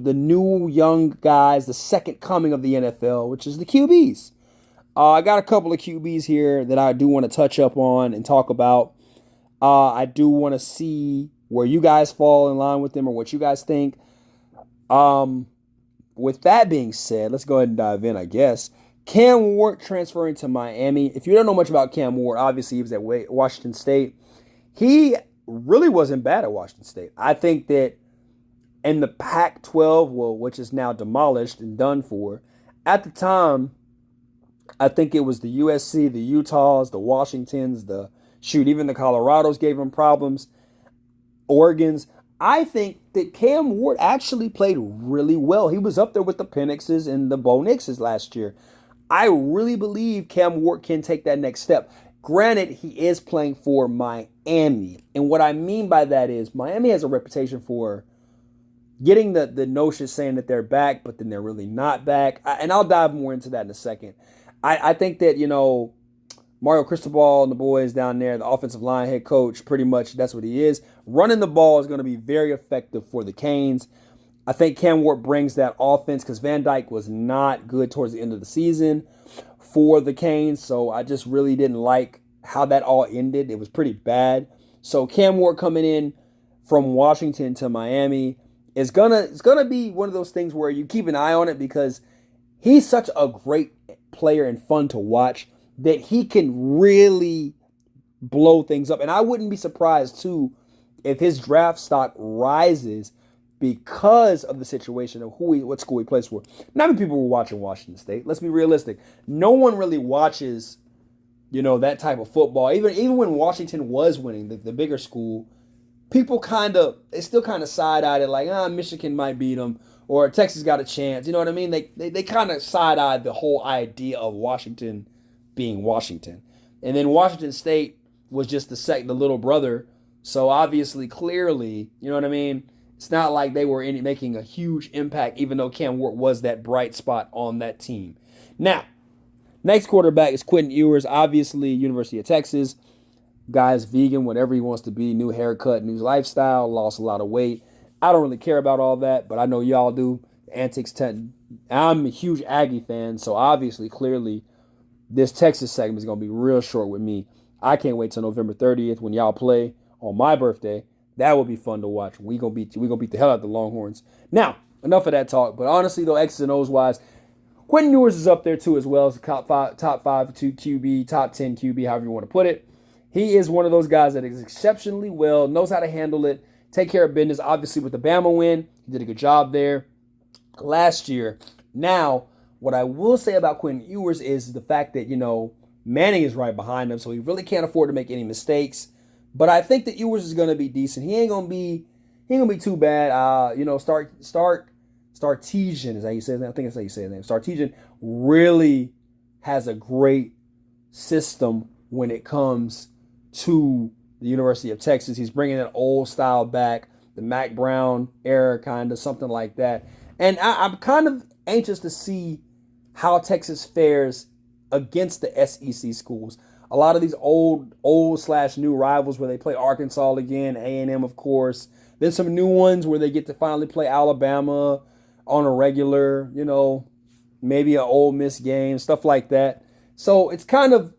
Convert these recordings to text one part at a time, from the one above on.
the new young guys, the second coming of the NFL, which is the QBs. I got a couple of QBs here that I do want to touch up on and talk about. I do want to see where you guys fall in line with them or what you guys think. Um, with that being said, let's go ahead and dive in, I guess. Cam Ward transferring to Miami. If you don't know much about Cam Ward, obviously he was at Washington State. He really wasn't bad at Washington State. I think that in the Pac 12, which is now demolished and done for, at the time, I think it was the USC, the Utahs, the Washingtons, even the Colorados gave him problems, Oregons. I think that Cam Ward actually played really well. He was up there with the Penixes and the Bo Nixes last year. I really believe Cam Ward can take that next step. Granted, he is playing for Miami. And what I mean by that is Miami has a reputation for getting the notion saying that they're back, but then they're really not back. And I'll dive more into that in a second. I think that, Mario Cristobal and the boys down there, the offensive line head coach, pretty much that's what he is. Running the ball is going to be very effective for the Canes. I think Cam Ward brings that offense because Van Dyke was not good towards the end of the season for the Canes. So I just really didn't like how that all ended. It was pretty bad. So Cam Ward coming in from Washington to Miami is gonna be one of those things where you keep an eye on it because he's such a great player and fun to watch that he can really blow things up. And I wouldn't be surprised, too, if his draft stock rises because of the situation of what school he plays for. Not many people were watching Washington State. Let's be realistic. No one really watches, that type of football. Even when Washington was winning, the bigger school, people they still kind of side-eyed it like, Michigan might beat them or Texas got a chance. You know what I mean? They kind of side-eyed the whole idea of Washington being Washington. And then Washington State was just the little brother. So obviously, clearly, you know what I mean? It's not like they were making a huge impact, even though Cam Ward was that bright spot on that team. Now, next quarterback is Quentin Ewers, obviously University of Texas. Guy's vegan, whatever he wants to be, new haircut, new lifestyle, lost a lot of weight. I don't really care about all that, but I know y'all do. Antics. I'm a huge Aggie fan, so obviously, clearly, this Texas segment is going to be real short with me. I can't wait till November 30th when y'all play on my birthday. That will be fun to watch. We're going to beat the hell out of the Longhorns. Now, enough of that talk. But honestly, though, X's and O's wise, Quentin Ewers is up there too as well as the top five to QB, top 10 QB, however you want to put it. He is one of those guys that is exceptionally well, knows how to handle it, take care of business. Obviously, with the Bama win, he did a good job there last year. Now, what I will say about Quentin Ewers is the fact that, Manning is right behind him, so he really can't afford to make any mistakes. But I think that Ewers is going to be decent. He ain't gonna be too bad. Sarkisian is how you say his name. I think that's how you say his name. Sarkisian really has a great system when it comes to the University of Texas. He's bringing that old style back, the Mac Brown era, kind of something like that. And I'm kind of anxious to see how Texas fares against the SEC schools. A lot of these old/new rivals where they play Arkansas again, A&M, of course. Then some new ones where they get to finally play Alabama on a regular, maybe an Ole Miss game, stuff like that. So it's kind of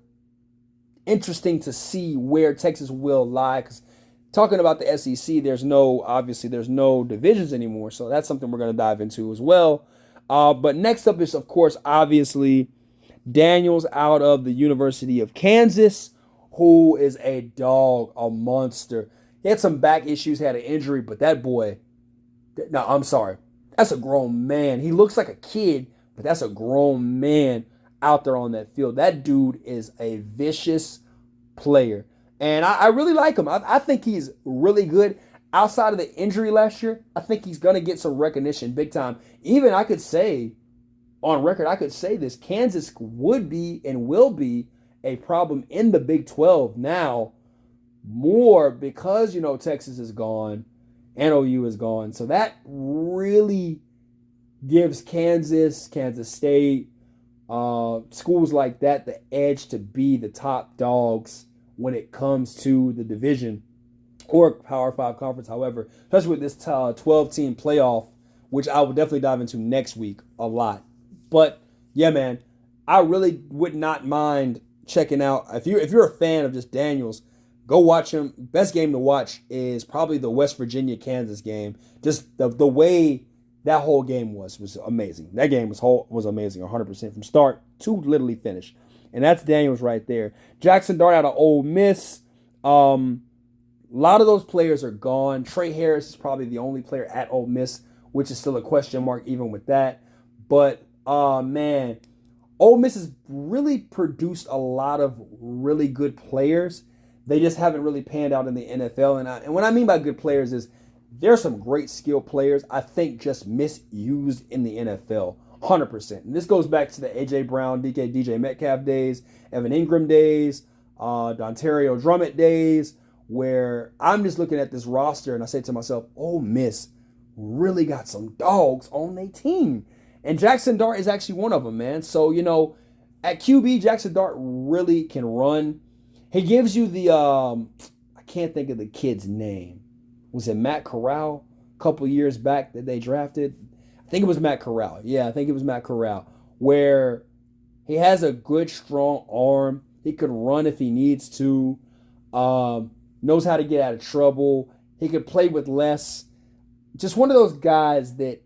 interesting to see where Texas will lie because talking about the SEC, there's no divisions anymore. So that's something we're going to dive into as well. But next up is, of course, obviously Daniels out of the University of Kansas, who is a dog, a monster. He had some back issues, had an injury, but that boy, no, I'm sorry. That's a grown man. He looks like a kid, but that's a grown man out there on that field. That dude is a vicious player. And I really like him. I think he's really good. Outside of the injury last year, I think he's going to get some recognition big time. Even I could say, on record, I could say this, Kansas would be and will be a problem in the Big 12 now more because, Texas is gone and OU is gone. So that really gives Kansas State, schools like that the edge to be the top dogs when it comes to the division or Power 5 conference, however, especially with this 12-team playoff which I will definitely dive into next week a lot. But yeah, man, I really would not mind checking out if you're a fan of just Daniels. Go watch him. Best game to watch is probably the West Virginia Kansas game. Just the way that whole game was amazing. That game was amazing, 100% from start to literally finish. And that's Daniels right there. Jackson Dart out of Ole Miss. A lot of those players are gone. Trey Harris is probably the only player at Ole Miss, which is still a question mark even with that. But man, Ole Miss has really produced a lot of really good players. They just haven't really panned out in the NFL. And what I mean by good players is there's some great skill players, I think, just misused in the NFL. 100%. And this goes back to the A.J. Brown, DJ Metcalf days, Evan Ingram days, Dontario Drummond days, where I'm just looking at this roster and I say to myself, Ole Miss really got some dogs on their team. And Jackson Dart is actually one of them, man. So, at QB, Jackson Dart really can run. He gives you the, I can't think of the kid's name. Was it Matt Corral a couple years back that they drafted? I think it was Matt Corral. Yeah, I think it was Matt Corral, where he has a good, strong arm. He could run if he needs to. Knows how to get out of trouble. He could play with less. Just one of those guys that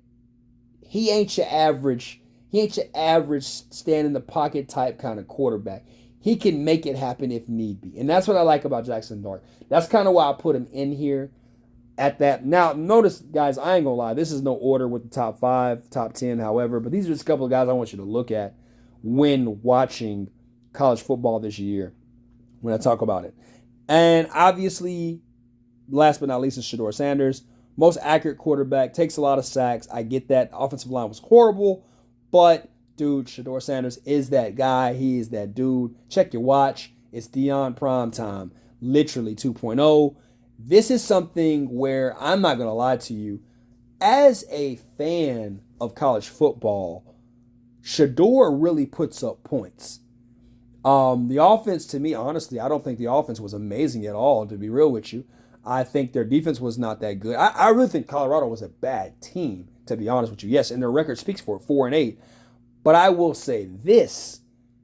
he ain't your average stand in the pocket type kind of quarterback. He can make it happen if need be. And that's what I like about Jackson Dart. That's kind of why I put him in here at that. Now, notice, guys, I ain't going to lie. This is no order with the top 5, top 10, however. But these are just a couple of guys I want you to look at when watching college football this year when I talk about it. And obviously, last but not least is Shedeur Sanders. Most accurate quarterback, takes a lot of sacks. I get that. Offensive line was horrible. But, dude, Shedeur Sanders is that guy. He is that dude. Check your watch. It's Deion Primetime. Literally 2.0. This is something where I'm not going to lie to you. As a fan of college football, Shedeur really puts up points. The offense, to me, honestly, I don't think the offense was amazing at all, to be real with you. I think their defense was not that good. I really think Colorado was a bad team, to be honest with you. Yes, and their record speaks for it, 4-8. But I will say this.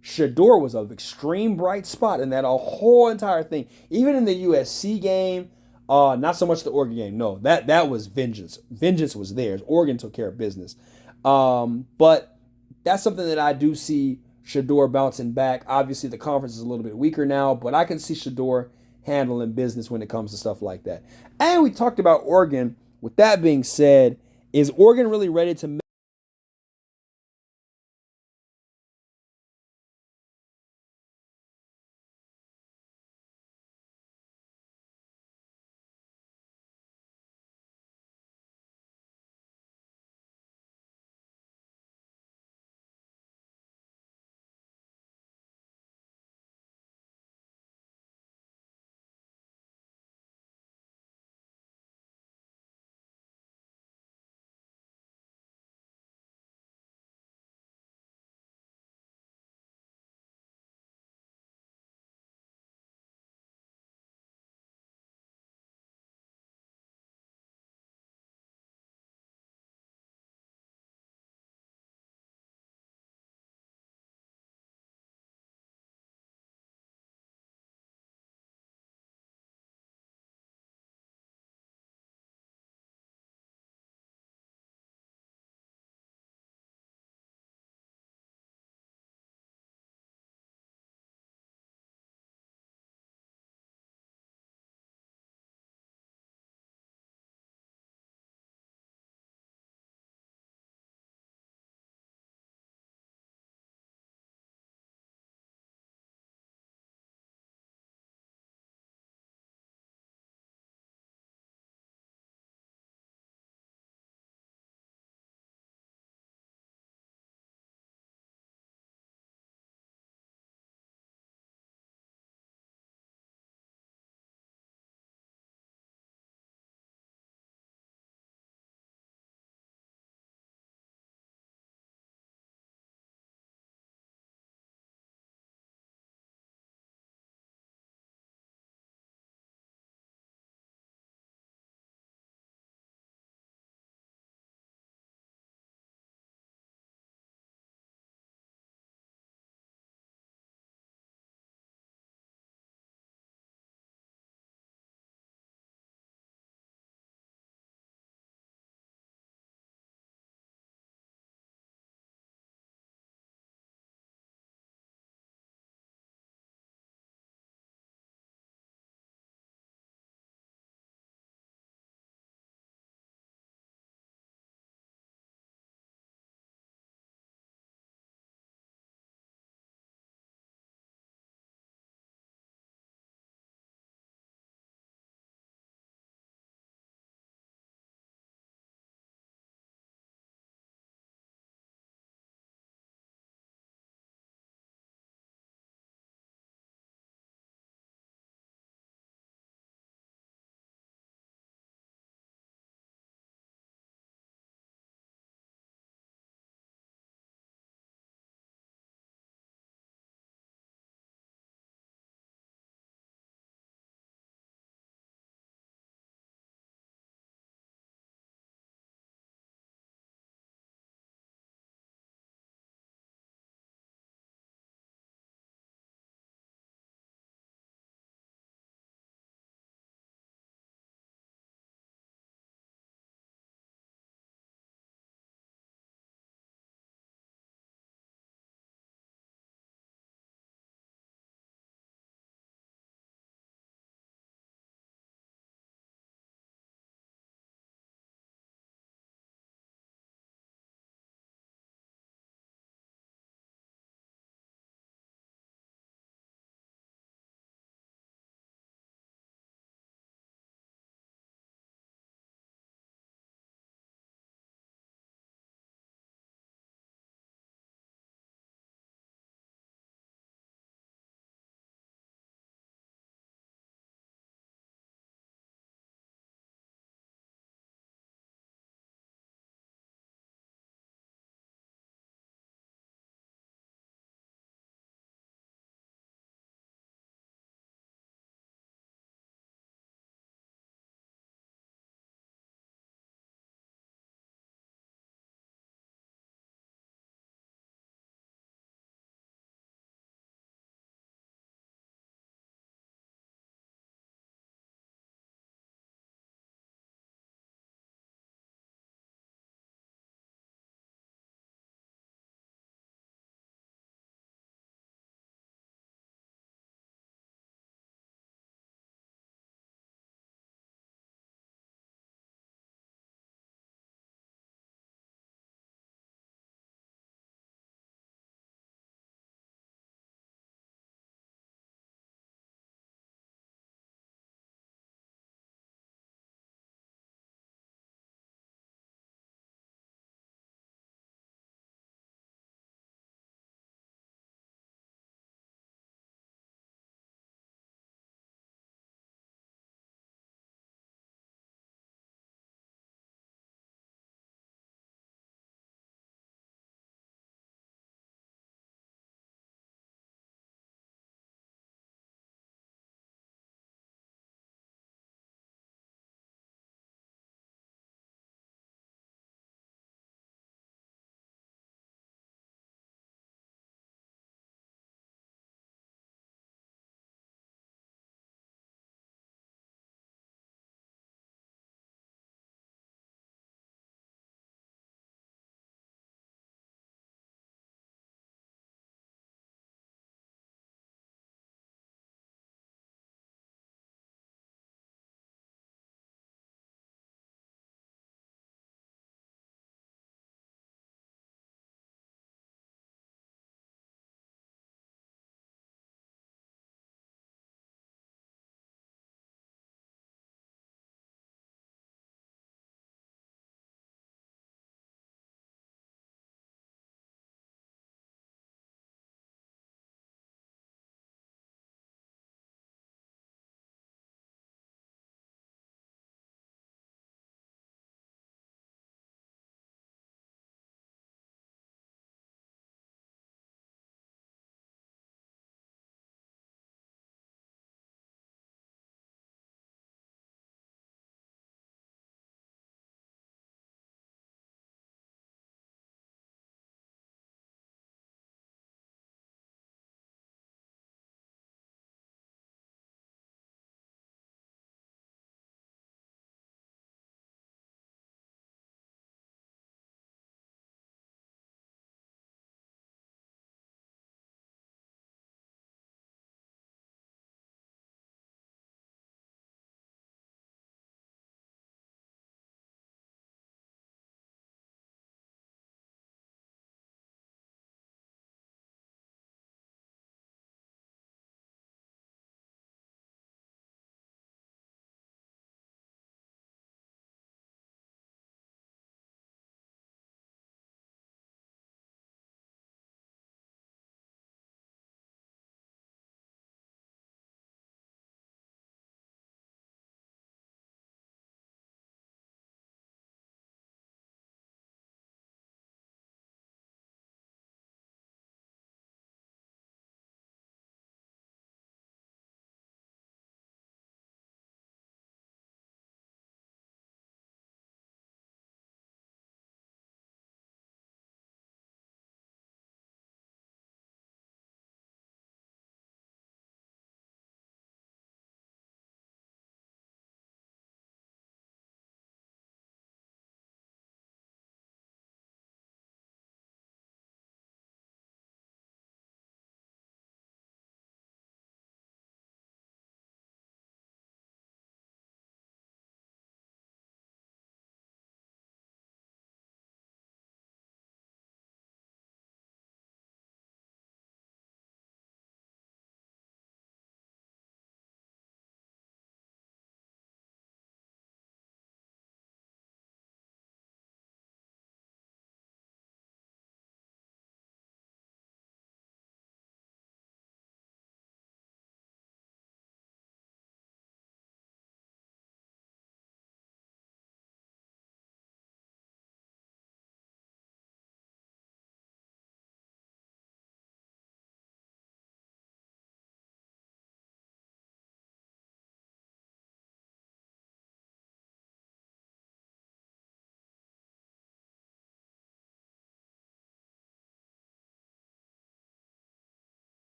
Shedeur was an extreme bright spot in that whole entire thing. Even in the USC game, not so much the Oregon game. No, that was vengeance. Vengeance was theirs. Oregon took care of business. But that's something that I do see Shedeur bouncing back. Obviously, the conference is a little bit weaker now, but I can see Shedeur handling business when it comes to stuff like that. And we talked about Oregon. With that being said, is Oregon really ready to